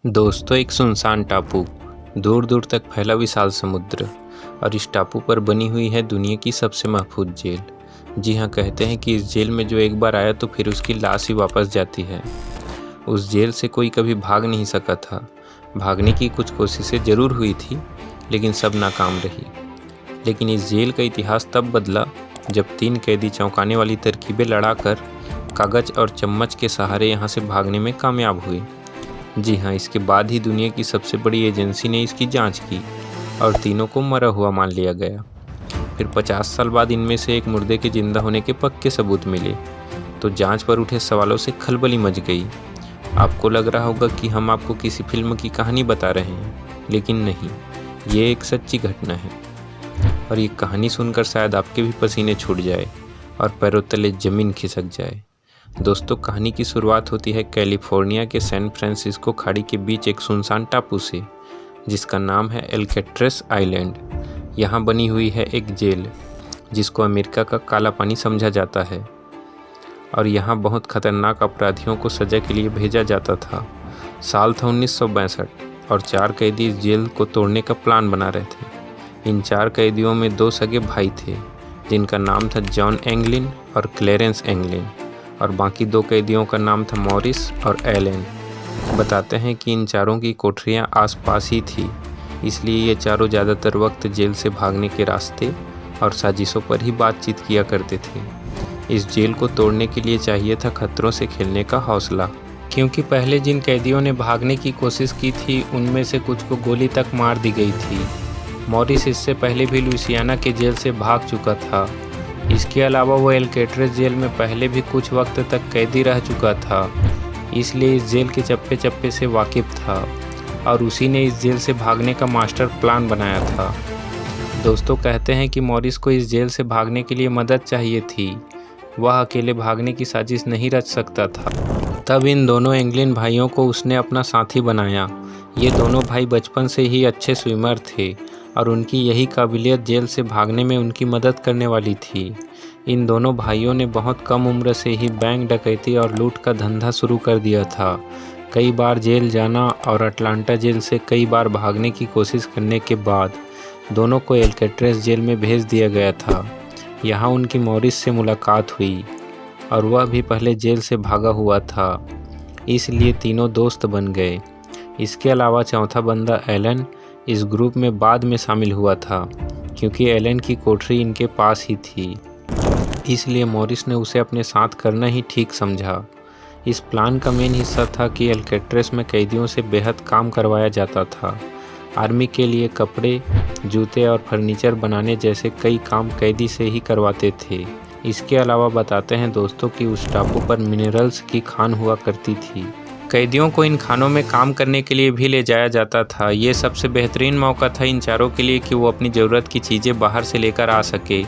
दोस्तों, एक सुनसान टापू, दूर दूर तक फैला विशाल समुद्र, और इस टापू पर बनी हुई है दुनिया की सबसे महफूज जेल। जी हाँ, कहते हैं कि इस जेल में जो एक बार आया तो फिर उसकी लाश ही वापस जाती है। उस जेल से कोई कभी भाग नहीं सका था। भागने की कुछ कोशिशें ज़रूर हुई थी, लेकिन सब नाकाम रही। लेकिन इस जेल का इतिहास तब बदला जब 3 कैदी चौंकाने वाली तरकीबें लड़ाकर कागज़ और चम्मच के सहारे यहाँ से भागने में कामयाब हुए। जी हाँ, इसके बाद ही दुनिया की सबसे बड़ी एजेंसी ने इसकी जांच की और तीनों को मरा हुआ मान लिया गया। फिर 50 साल बाद इनमें से एक मुर्दे के जिंदा होने के पक्के सबूत मिले, तो जांच पर उठे सवालों से खलबली मच गई। आपको लग रहा होगा कि हम आपको किसी फिल्म की कहानी बता रहे हैं, लेकिन नहीं, ये एक सच्ची घटना है। और ये कहानी सुनकर शायद आपके भी पसीने छूट जाए और पैरों तले ज़मीन खिसक जाए। दोस्तों, कहानी की शुरुआत होती है कैलिफोर्निया के सैन फ्रांसिस्को खाड़ी के बीच एक सुनसान टापू से, जिसका नाम है एल्केट्रेस आइलैंड। यहाँ बनी हुई है एक जेल, जिसको अमेरिका का काला पानी समझा जाता है, और यहाँ बहुत खतरनाक अपराधियों को सज़ा के लिए भेजा जाता था। साल था 1962 और 4 कैदी इस जेल को तोड़ने का प्लान बना रहे थे। इन 4 कैदियों में 2 सगे भाई थे, जिनका नाम था जॉन एंगलिन और क्लेरेंस एंगलिन, और बाकी 2 कैदियों का नाम था मॉरिस और एलन। बताते हैं कि इन चारों की कोठरियाँ आसपास ही थी, इसलिए ये चारों ज़्यादातर वक्त जेल से भागने के रास्ते और साजिशों पर ही बातचीत किया करते थे। इस जेल को तोड़ने के लिए चाहिए था खतरों से खेलने का हौसला, क्योंकि पहले जिन कैदियों ने भागने की कोशिश की थी उनमें से कुछ को गोली तक मार दी गई थी। मॉरिस इससे पहले भी लुइसियाना के जेल से भाग चुका था। इसके अलावा वो एल्केट्रेस जेल में पहले भी कुछ वक्त तक कैदी रह चुका था, इसलिए इस जेल के चप्पे चप्पे से वाकिफ़ था, और उसी ने इस जेल से भागने का मास्टर प्लान बनाया था। दोस्तों, कहते हैं कि मॉरिस को इस जेल से भागने के लिए मदद चाहिए थी। वह अकेले भागने की साजिश नहीं रच सकता था। तब इन दोनों एंगलिन भाइयों को उसने अपना साथी बनाया। ये दोनों भाई बचपन से ही अच्छे स्विमर थे, और उनकी यही काबिलियत जेल से भागने में उनकी मदद करने वाली थी। इन दोनों भाइयों ने बहुत कम उम्र से ही बैंक डकैती और लूट का धंधा शुरू कर दिया था। कई बार जेल जाना और अटलांटा जेल से कई बार भागने की कोशिश करने के बाद दोनों को एल्केट्रेस जेल में भेज दिया गया था। यहाँ उनकी मॉरिस से मुलाकात हुई, और वह भी पहले जेल से भागा हुआ था, इसलिए तीनों दोस्त बन गए। इसके अलावा चौथा बंदा एलन इस ग्रुप में बाद में शामिल हुआ था, क्योंकि एलन की कोठरी इनके पास ही थी, इसलिए मॉरिस ने उसे अपने साथ करना ही ठीक समझा। इस प्लान का मेन हिस्सा था कि एल्केट्रेस में कैदियों से बेहद काम करवाया जाता था। आर्मी के लिए कपड़े, जूते और फर्नीचर बनाने जैसे कई काम कैदी से ही करवाते थे। इसके अलावा बताते हैं दोस्तों कि उस टापू पर मिनरल्स की खान हुआ करती थी। कैदियों को इन खानों में काम करने के लिए भी ले जाया जाता था। ये सबसे बेहतरीन मौका था इन चारों के लिए कि वो अपनी ज़रूरत की चीज़ें बाहर से लेकर आ सके,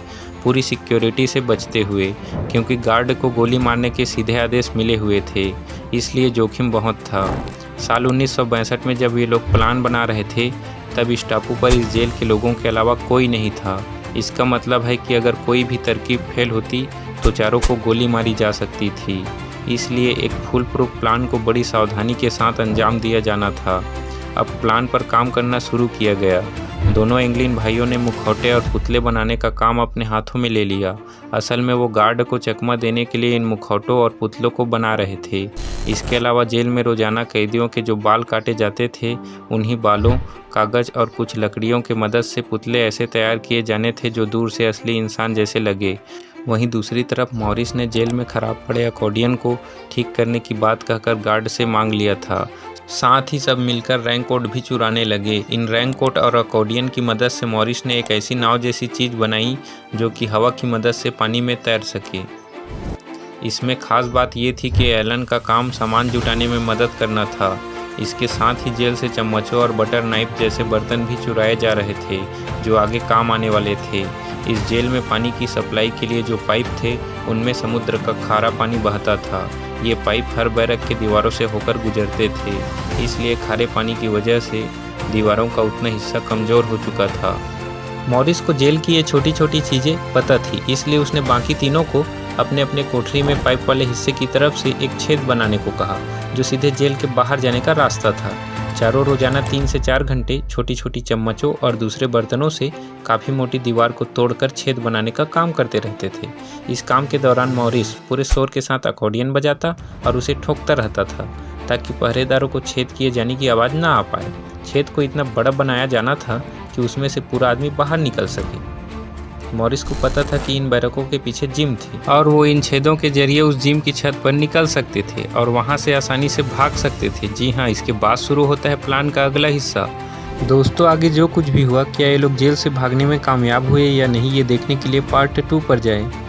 पूरी सिक्योरिटी से बचते हुए, क्योंकि गार्ड को गोली मारने के सीधे आदेश मिले हुए थे, इसलिए जोखिम बहुत था। साल 1962 में जब ये लोग प्लान बना रहे थे, तब इस टापू पर इस जेल के लोगों के अलावा कोई नहीं था। इसका मतलब है कि अगर कोई भी तरकीब फेल होती तो चारों को गोली मारी जा सकती थी, इसलिए एक फुल प्रूफ प्लान को बड़ी सावधानी के साथ अंजाम दिया जाना था। अब प्लान पर काम करना शुरू किया गया। दोनों एंगलिन भाइयों ने मुखौटे और पुतले बनाने का काम अपने हाथों में ले लिया। असल में वो गार्ड को चकमा देने के लिए इन मुखौटों और पुतलों को बना रहे थे। इसके अलावा जेल में रोजाना कैदियों के जो बाल काटे जाते थे, उन्हीं बालों, कागज़ और कुछ लकड़ियों की मदद से पुतले ऐसे तैयार किए जाने थे जो दूर से असली इंसान जैसे लगे। वहीं दूसरी तरफ मॉरिस ने जेल में खराब पड़े अकॉर्डियन को ठीक करने की बात कहकर गार्ड से मांग लिया था। साथ ही सब मिलकर रैन कोट भी चुराने लगे। इन रैन कोट और अकॉर्डियन की मदद से मॉरिस ने एक ऐसी नाव जैसी चीज़ बनाई जो कि हवा की मदद से पानी में तैर सके। इसमें खास बात ये थी कि एलन का काम सामान जुटाने में मदद करना था। इसके साथ ही जेल से चम्मचों और बटर नाइफ जैसे बर्तन भी चुराए जा रहे थे, जो आगे काम आने वाले थे। इस जेल में पानी की सप्लाई के लिए जो पाइप थे, उनमें समुद्र का खारा पानी बहता था। ये पाइप हर बैरक के दीवारों से होकर गुजरते थे, इसलिए खारे पानी की वजह से दीवारों का उतना हिस्सा कमज़ोर हो चुका था। मॉरिस को जेल की ये छोटी छोटी चीज़ें पता थी, इसलिए उसने बाकी तीनों को अपने अपने कोठरी में पाइप वाले हिस्से की तरफ से एक छेद बनाने को कहा, जो सीधे जेल के बाहर जाने का रास्ता था। चारों रोजाना 3 से 4 घंटे छोटी छोटी चम्मचों और दूसरे बर्तनों से काफ़ी मोटी दीवार को तोड़कर छेद बनाने का काम करते रहते थे। इस काम के दौरान मॉरिस पूरे शोर के साथ अकॉर्डियन बजाता और उसे ठोकता रहता था ताकि पहरेदारों को छेद किए जाने की आवाज़ ना आ पाए। छेद को इतना बड़ा बनाया जाना था कि उसमें से पूरा आदमी बाहर निकल सके। मॉरिस को पता था कि इन बैरकों के पीछे जिम थी और वो इन छेदों के जरिए उस जिम की छत पर निकल सकते थे और वहाँ से आसानी से भाग सकते थे। जी हाँ, इसके बाद शुरू होता है प्लान का अगला हिस्सा। दोस्तों, आगे जो कुछ भी हुआ, क्या ये लोग जेल से भागने में कामयाब हुए या नहीं, ये देखने के लिए पार्ट 2 पर जाएं।